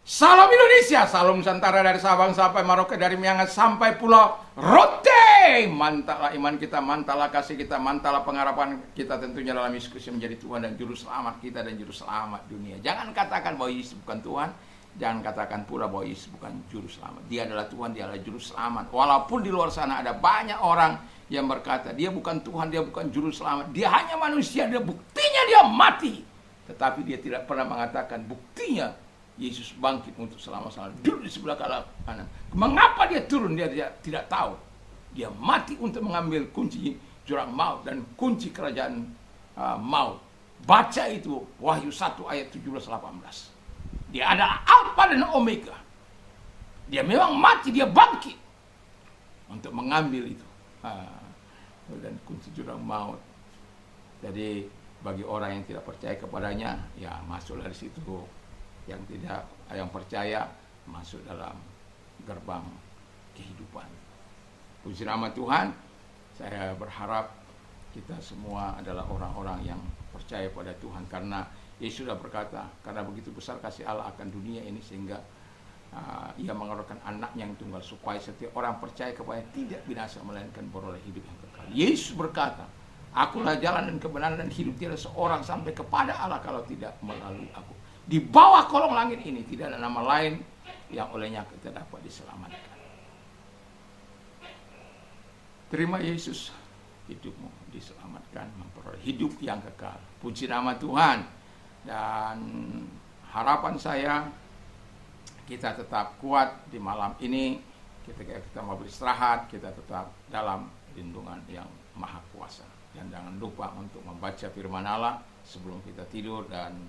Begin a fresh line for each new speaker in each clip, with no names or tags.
Salam Indonesia, salam Nusantara dari Sabang sampai Merauke, dari Miangas sampai Pulau Rote. Mantaplah iman kita, mantaplah kasih kita, mantaplah pengharapan kita tentunya dalam Yesus Kristus menjadi Tuhan dan Juru Selamat kita dan Juru Selamat dunia. Jangan katakan bahwa Yesus bukan Tuhan, jangan katakan pula bahwa Yesus bukan Juru Selamat. Dia adalah Tuhan, dia adalah Juru Selamat. Walaupun di luar sana ada banyak orang yang berkata, dia bukan Tuhan, dia bukan Juru Selamat, dia hanya manusia, dia buktinya dia mati. Tetapi dia tidak pernah mengatakan buktinya Yesus bangkit untuk selama-lamanya, duduk di sebelah kanan. Mengapa dia turun? Dia tidak tahu. Dia mati untuk mengambil kunci jurang maut dan kunci kerajaan maut. Baca itu Wahyu 1 ayat 17-18. Dia adalah Alfa dan Omega. Dia memang mati, dia bangkit untuk mengambil itu dan kunci jurang maut. Jadi bagi orang yang tidak percaya kepadanya, ya masuk dari situ. Yang percaya masuk dalam gerbang kehidupan. Puji nama Tuhan. Saya berharap kita semua adalah orang-orang yang percaya pada Tuhan, karena Yesus sudah berkata, karena begitu besar kasih Allah akan dunia ini sehingga ia mengaruniakan anaknya yang tunggal supaya setiap orang percaya kepadanya tidak binasa melainkan beroleh hidup yang kekal. Yesus berkata, akulah jalan dan kebenaran dan hidup, tiada seorang sampai kepada Allah kalau tidak melalui aku. Di bawah kolong langit ini tidak ada nama lain yang olehnya kita dapat diselamatkan. Terima Yesus, hidupmu diselamatkan, memperoleh hidup yang kekal. Puji nama Tuhan. Dan harapan saya, kita tetap kuat di malam ini. Ketika kita mau beristirahat, kita tetap dalam lindungan yang maha kuasa. Dan jangan lupa untuk membaca firman Allah sebelum kita tidur dan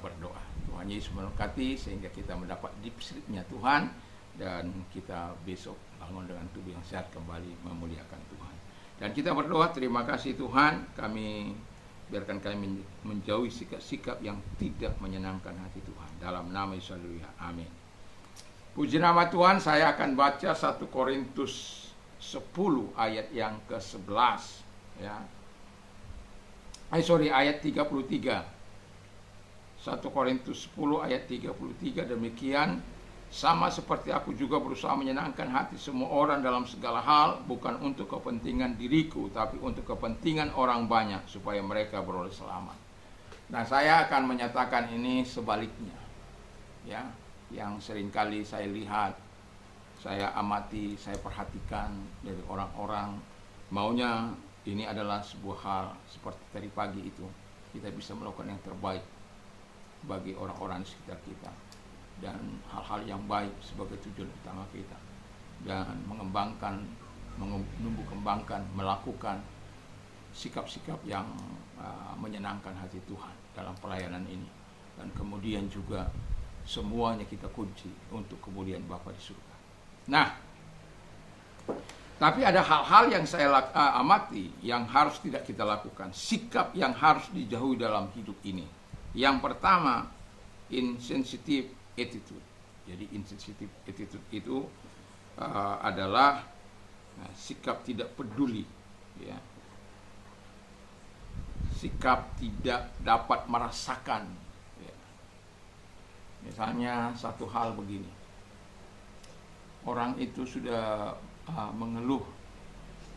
berdoa. Tuhan Yesus memberkati sehingga kita mendapat deep sleep-nya Tuhan, dan kita besok bangun dengan tubuh yang sehat kembali memuliakan Tuhan. Dan kita berdoa, terima kasih Tuhan, biarkan kami menjauhi sikap-sikap yang tidak menyenangkan hati Tuhan. Dalam nama Yesus, haleluya, amin. Puji nama Tuhan. Saya akan baca 1 Korintus 10 ayat yang ke-11 ya. Ayat 33. 1 Korintus 10 ayat 33, demikian sama seperti aku juga berusaha menyenangkan hati semua orang dalam segala hal, bukan untuk kepentingan diriku, tapi untuk kepentingan orang banyak, supaya mereka beroleh selamat. Nah, saya akan menyatakan ini sebaliknya, ya, yang seringkali saya lihat, saya amati, saya perhatikan dari orang-orang, maunya ini adalah sebuah hal seperti tadi pagi itu, kita bisa melakukan yang terbaik bagi orang-orang di sekitar kita, dan hal-hal yang baik sebagai tujuan utama kita, dan menumbuh kembangkan, melakukan sikap-sikap yang menyenangkan hati Tuhan dalam pelayanan ini, dan kemudian juga semuanya kita kunci untuk kemuliaan Bapa di surga. Nah, tapi ada hal-hal yang saya amati yang harus tidak kita lakukan, sikap yang harus dijauhi dalam hidup ini. Yang pertama, insensitive attitude. Jadi insensitive attitude itu adalah sikap tidak peduli, ya. Sikap tidak dapat merasakan, ya. Misalnya satu hal begini, orang itu sudah mengeluh,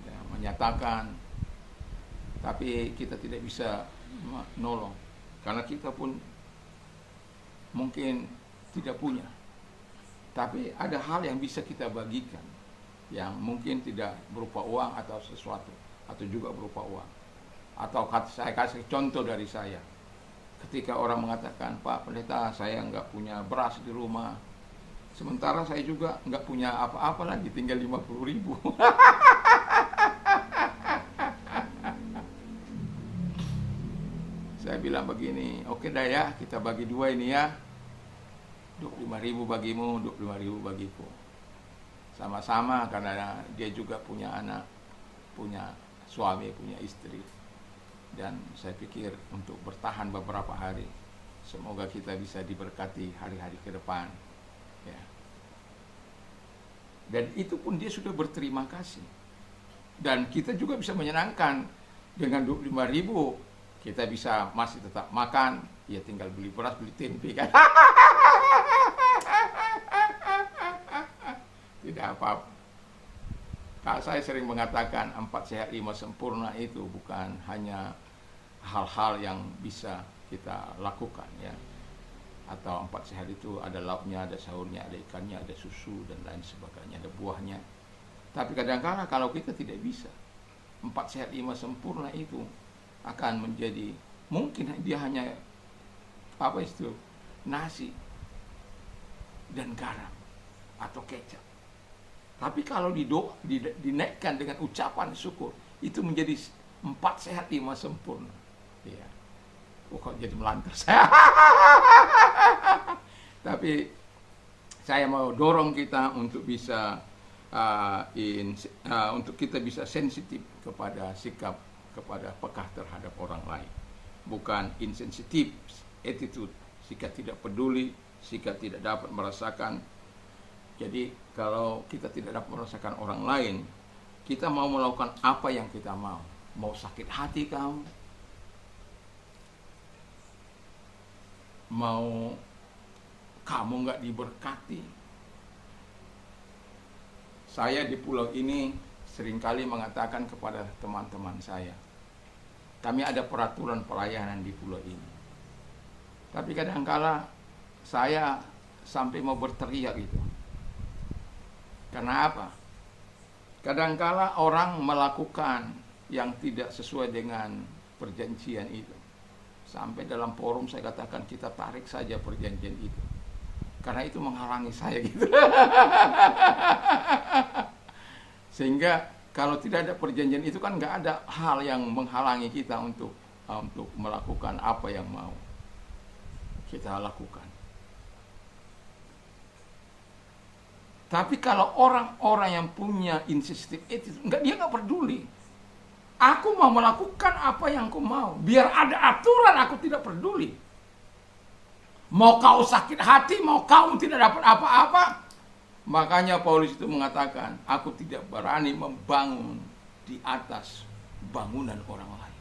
ya, menyatakan, tapi kita tidak bisa menolong, karena kita pun mungkin tidak punya. Tapi ada hal yang bisa kita bagikan, yang mungkin tidak berupa uang atau sesuatu, atau juga berupa uang. Atau saya kasih contoh dari saya. Ketika orang mengatakan, Pak Pendeta, saya nggak punya beras di rumah, sementara saya juga nggak punya apa-apa lagi, tinggal 50.000. Saya bilang begini, oke dah ya, kita bagi dua ini ya, 25.000 bagimu, 25.000 bagiku. Sama-sama, karena dia juga punya anak, punya suami, punya istri. Dan saya pikir untuk bertahan beberapa hari, semoga kita bisa diberkati hari-hari ke depan, ya. Dan itu pun dia sudah berterima kasih. Dan kita juga bisa menyenangkan dengan 25.000. Kita bisa masih tetap makan, Ya tinggal beli beras, beli tempe kan. Tidak apa-apa. Kak, saya sering mengatakan 4 sehat 5 sempurna itu bukan hanya hal-hal yang bisa kita lakukan ya. Atau 4 sehat itu ada lauknya, ada sahurnya, ada ikannya, ada susu dan lain sebagainya, ada buahnya. Tapi kadang-kadang kalau kita tidak bisa 4 sehat 5 sempurna itu akan menjadi, mungkin dia hanya apa itu, nasi dan garam atau kecap. Tapi kalau dinaikkan dengan ucapan syukur, itu menjadi 4 sehat 5 sempurna. Ya. Kok jadi melantar saya. Tapi saya mau dorong kita untuk bisa untuk kita bisa sensitif kepada sikap, kepada peka terhadap orang lain. Bukan insensitif attitude, sikap tidak peduli, sikap tidak dapat merasakan. Jadi kalau kita tidak dapat merasakan orang lain, kita mau melakukan apa yang kita mau. Mau sakit hati kamu, mau kamu nggak diberkati. Saya di pulau ini seringkali mengatakan kepada teman-teman saya, kami ada peraturan pelayanan di pulau ini. Tapi kadang-kala saya sampai mau berteriak gitu. Karena apa? Kadangkala orang melakukan yang tidak sesuai dengan perjanjian itu. Sampai dalam forum saya katakan kita tarik saja perjanjian itu. Karena itu menghalangi saya gitu. Sehingga kalau tidak ada perjanjian itu kan nggak ada hal yang menghalangi kita untuk melakukan apa yang mau kita lakukan. Tapi kalau orang-orang yang punya insistif itu, dia nggak peduli. Aku mau melakukan apa yang aku mau. Biar ada aturan, aku tidak peduli. Mau kau sakit hati, mau kau tidak dapat apa-apa. Makanya Paulus itu mengatakan, aku tidak berani membangun di atas bangunan orang lain.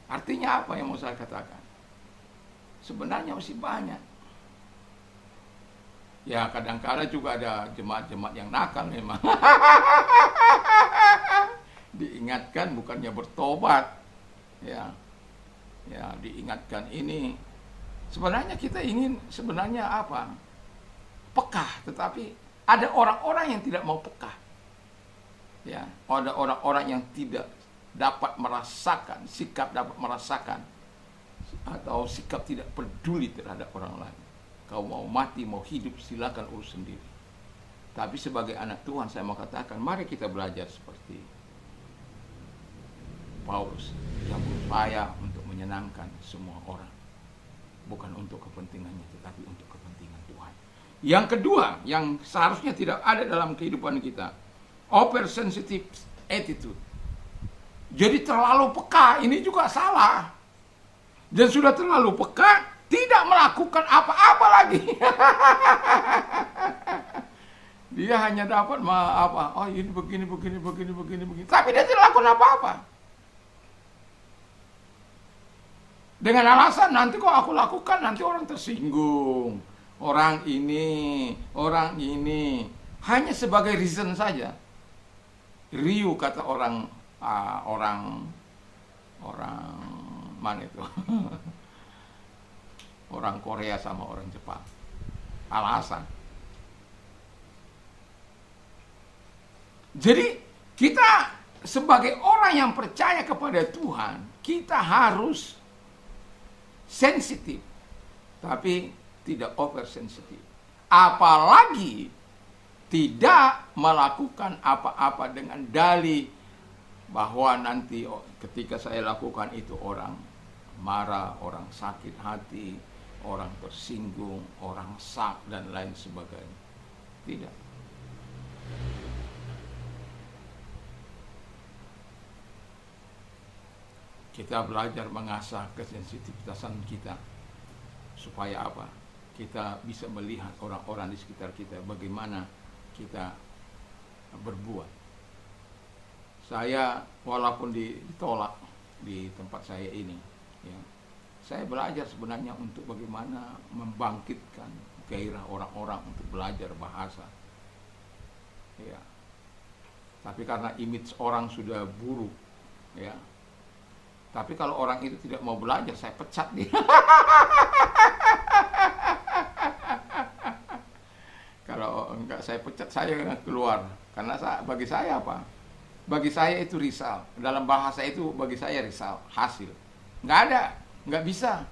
Artinya apa yang mau saya katakan? Sebenarnya masih banyak. Ya kadang-kala juga ada jemaat-jemaat yang nakal memang. Diingatkan bukannya bertobat. Ya diingatkan ini. Sebenarnya kita ingin sebenarnya apa? Peka, tetapi ada orang-orang yang tidak mau peka. Ya, ada orang-orang yang tidak dapat merasakan, sikap dapat merasakan atau sikap tidak peduli terhadap orang lain. Kau mau mati, mau hidup, silakan urus sendiri. Tapi sebagai anak Tuhan saya mau katakan, mari kita belajar seperti Paulus yang berupaya untuk menyenangkan semua orang. Bukan untuk kepentingannya, tetapi untuk kepentingan Tuhan. Yang kedua, yang seharusnya tidak ada dalam kehidupan kita, oversensitive attitude. Jadi terlalu peka, ini juga salah. Dan sudah terlalu peka, tidak melakukan apa-apa lagi. Dia hanya dapat oh ini begini. Tapi dia tidak lakukan apa-apa. Dengan alasan nanti kok aku lakukan, nanti orang tersinggung. Orang ini. Hanya sebagai reason saja. Riu kata orang mana itu? Orang Korea sama orang Jepang. Alasan. Jadi kita sebagai orang yang percaya kepada Tuhan, kita harus sensitif, tapi tidak oversensitif. Apalagi tidak melakukan apa-apa dengan dalih bahwa nanti ketika saya lakukan itu orang marah, orang sakit hati, orang tersinggung, orang sak dan lain sebagainya. Tidak. Kita belajar mengasah kesensitivitasan kita supaya apa? Kita bisa melihat orang-orang di sekitar kita, bagaimana kita berbuat. Saya walaupun ditolak di tempat saya ini, Ya. Saya belajar sebenarnya untuk bagaimana membangkitkan gairah orang-orang untuk belajar bahasa. Ya. Tapi karena image orang sudah buruk, ya. Tapi kalau orang itu tidak mau belajar, saya pecat dia. Kalau enggak saya pecat, saya keluar. Karena bagi saya apa? Bagi saya itu risal. Dalam bahasa itu bagi saya risal, hasil. Nggak ada, nggak bisa.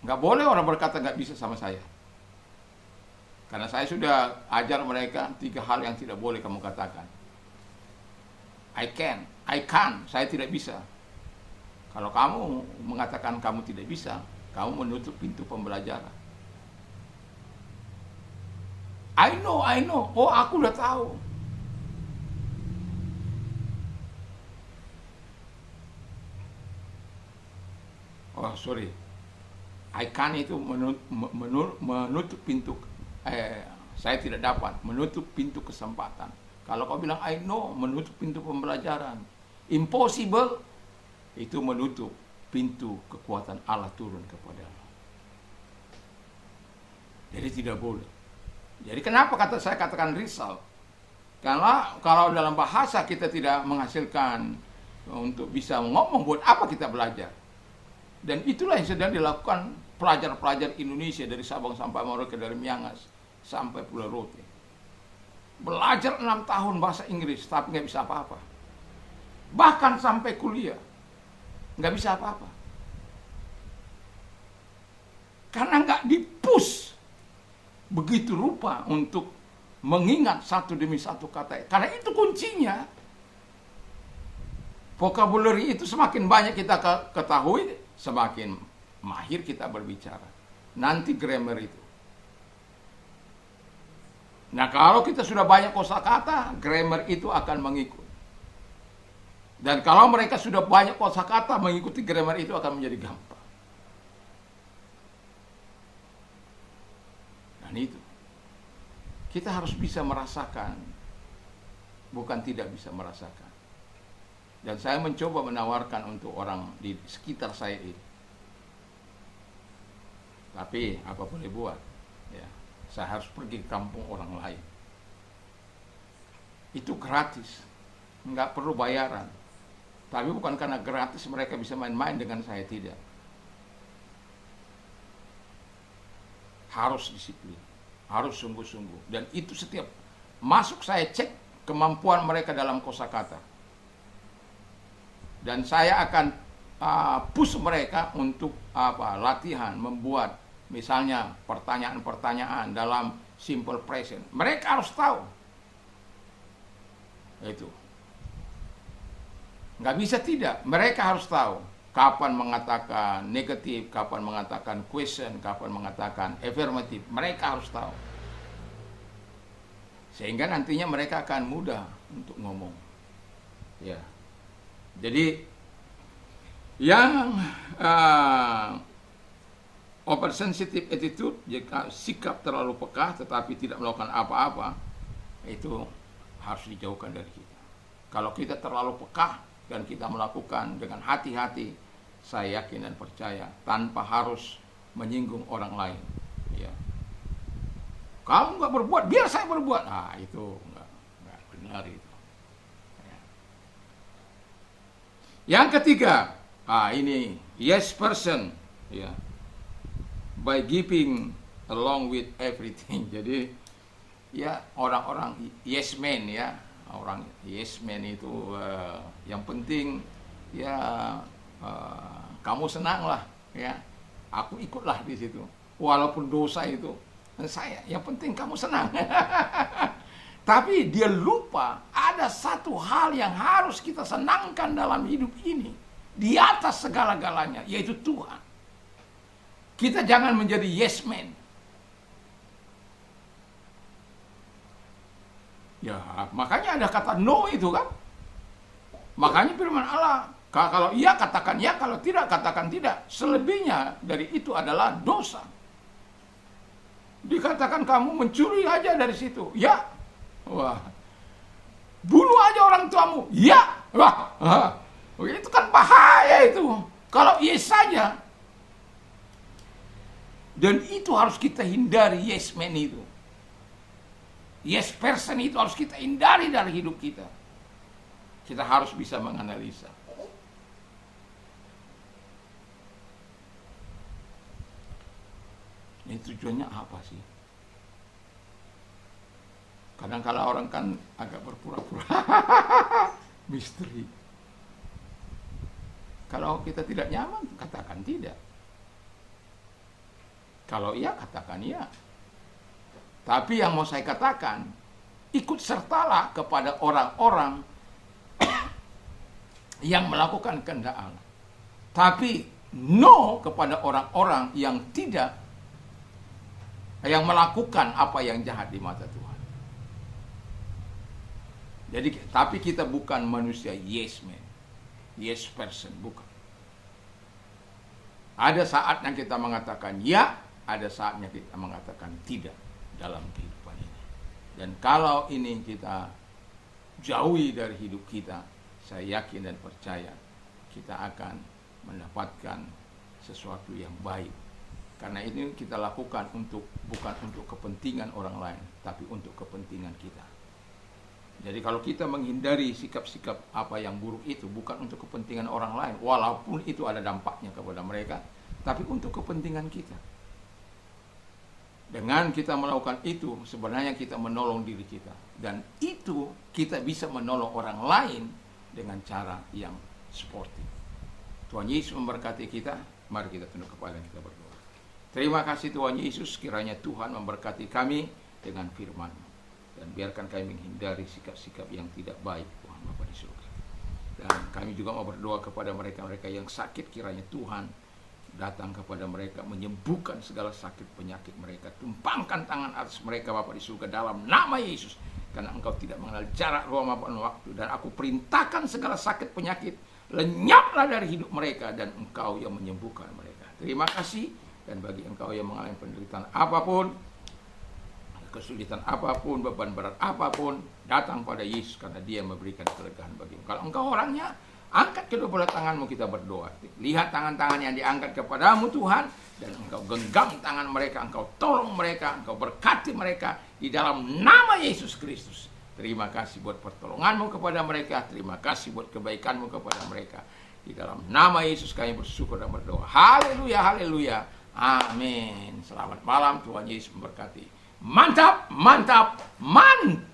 Nggak boleh orang berkata nggak bisa sama saya. Karena saya sudah ajar mereka 3 hal yang tidak boleh kamu katakan. I can, saya tidak bisa. Kalau kamu mengatakan kamu tidak bisa, kamu menutup pintu pembelajaran. I know, oh aku udah tahu. Oh sorry, I can itu menutup pintu. Saya tidak dapat menutup pintu kesempatan. Kalau kau bilang I know, menutup pintu pembelajaran. Impossible, itu menutup pintu kekuatan Allah turun kepadamu. Jadi tidak boleh. Jadi kenapa saya katakan risal? Karena kalau dalam bahasa kita tidak menghasilkan untuk bisa ngomong, buat apa kita belajar? Dan itulah yang sedang dilakukan pelajar-pelajar Indonesia dari Sabang sampai Merauke, dari Miangas sampai Pulau Rote. Belajar 6 tahun bahasa Inggris, tapi nggak bisa apa-apa. Bahkan sampai kuliah, nggak bisa apa-apa. Karena nggak di-push begitu rupa untuk mengingat satu demi satu kata. Karena itu kuncinya. Vocabulary itu semakin banyak kita ketahui, semakin mahir kita berbicara. Nanti grammar itu. Nah, kalau kita sudah banyak kosakata, grammar itu akan mengikut. Dan kalau mereka sudah banyak kosakata, mengikuti grammar itu akan menjadi gampang. Dan itu kita harus bisa merasakan, bukan tidak bisa merasakan. Dan saya mencoba menawarkan untuk orang di sekitar saya ini. Tapi apa boleh buat, ya, saya harus pergi ke kampung orang lain. Itu gratis, nggak perlu bayaran. Tapi bukan karena gratis mereka bisa main-main dengan saya, tidak. Harus disiplin, harus sungguh-sungguh. Dan itu setiap masuk saya cek kemampuan mereka dalam kosakata. Dan saya akan push mereka untuk latihan, membuat misalnya pertanyaan-pertanyaan dalam simple present. Mereka harus tahu. Itu. Nggak bisa tidak. Mereka harus tahu kapan mengatakan negatif, kapan mengatakan question, kapan mengatakan affirmative. Mereka harus tahu. Sehingga nantinya mereka akan mudah untuk ngomong. Ya. Jadi yang oversensitive attitude, jika sikap terlalu peka tetapi tidak melakukan apa-apa, itu harus dijauhkan dari kita. Kalau kita terlalu peka dan kita melakukan dengan hati-hati, saya yakin dan percaya tanpa harus menyinggung orang lain. Ya. Kamu nggak berbuat, biar saya berbuat. Ah, itu nggak benar itu. Ya. Yang ketiga, ini yes person, ya. By giving along with everything. Jadi ya orang-orang yes man, ya. Orang yes man itu yang penting ya kamu senanglah, ya. Aku ikutlah di situ. Walaupun dosa itu saya, yang penting kamu senang. Tapi dia lupa ada satu hal yang harus kita senangkan dalam hidup ini di atas segala-galanya, yaitu Tuhan. Kita jangan menjadi yes man. Ya, makanya ada kata no itu kan. Makanya firman Allah, kalau iya katakan ya, kalau tidak katakan tidak. Selebihnya dari itu adalah dosa. Dikatakan kamu mencuri aja dari situ, ya. Wah. Bunuh aja orang tuamu, ya. Wah. Itu kan bahaya itu. Kalau yes saja. Dan itu harus kita hindari, yes man itu. Yes person itu harus kita hindari dari hidup kita. Kita harus bisa menganalisa. Ini tujuannya apa sih? Kadang-kala orang kan agak berpura-pura misteri. Kalau kita tidak nyaman, katakan tidak. Kalau iya, katakan iya. Tapi yang mau saya katakan, ikut sertalah kepada orang-orang yang melakukan kehendak Allah. Tapi no kepada orang-orang yang tidak, yang melakukan apa yang jahat di mata Tuhan. Jadi, tapi kita bukan manusia yes man, yes person, bukan. Ada saatnya kita mengatakan ya, ada saatnya kita mengatakan tidak dalam kehidupan ini. Dan kalau ini kita jauhi dari hidup kita, saya yakin dan percaya kita akan mendapatkan sesuatu yang baik. Karena ini kita lakukan bukan untuk kepentingan orang lain, tapi untuk kepentingan kita. Jadi kalau kita menghindari sikap-sikap apa yang buruk itu bukan untuk kepentingan orang lain, walaupun itu ada dampaknya kepada mereka, tapi untuk kepentingan kita. Dengan kita melakukan itu, sebenarnya kita menolong diri kita. Dan itu kita bisa menolong orang lain dengan cara yang sportif. Tuhan Yesus memberkati kita. Mari kita tunduk kepala dan kita berdoa. Terima kasih Tuhan Yesus, kiranya Tuhan memberkati kami dengan firman-Mu. Dan biarkan kami menghindari sikap-sikap yang tidak baik, Tuhan Bapa di surga. Dan kami juga mau berdoa kepada mereka-mereka yang sakit, kiranya Tuhan datang kepada mereka, menyembuhkan segala sakit penyakit mereka. Tumpangkan tangan atas mereka Bapa di surga dalam nama Yesus. Karena Engkau tidak mengenal jarak, ruang maupun waktu. Dan aku perintahkan segala sakit penyakit, lenyaplah dari hidup mereka, dan Engkau yang menyembuhkan mereka. Terima kasih. Dan bagi Engkau yang mengalami penderitaan apapun, kesulitan apapun, beban berat apapun, datang pada Yesus karena Dia memberikan kelegaan bagimu. Kalau engkau orangnya, angkat kedua belah tanganmu, kita berdoa. Lihat tangan-tangan yang diangkat kepadamu Tuhan, dan engkau genggam tangan mereka, engkau tolong mereka, engkau berkati mereka di dalam nama Yesus Kristus. Terima kasih buat pertolonganmu kepada mereka, terima kasih buat kebaikanmu kepada mereka. Di dalam nama Yesus kami bersyukur dan berdoa. Haleluya, haleluya, amin. Selamat malam, Tuhan Yesus memberkati. Mantap, mantap, mantap.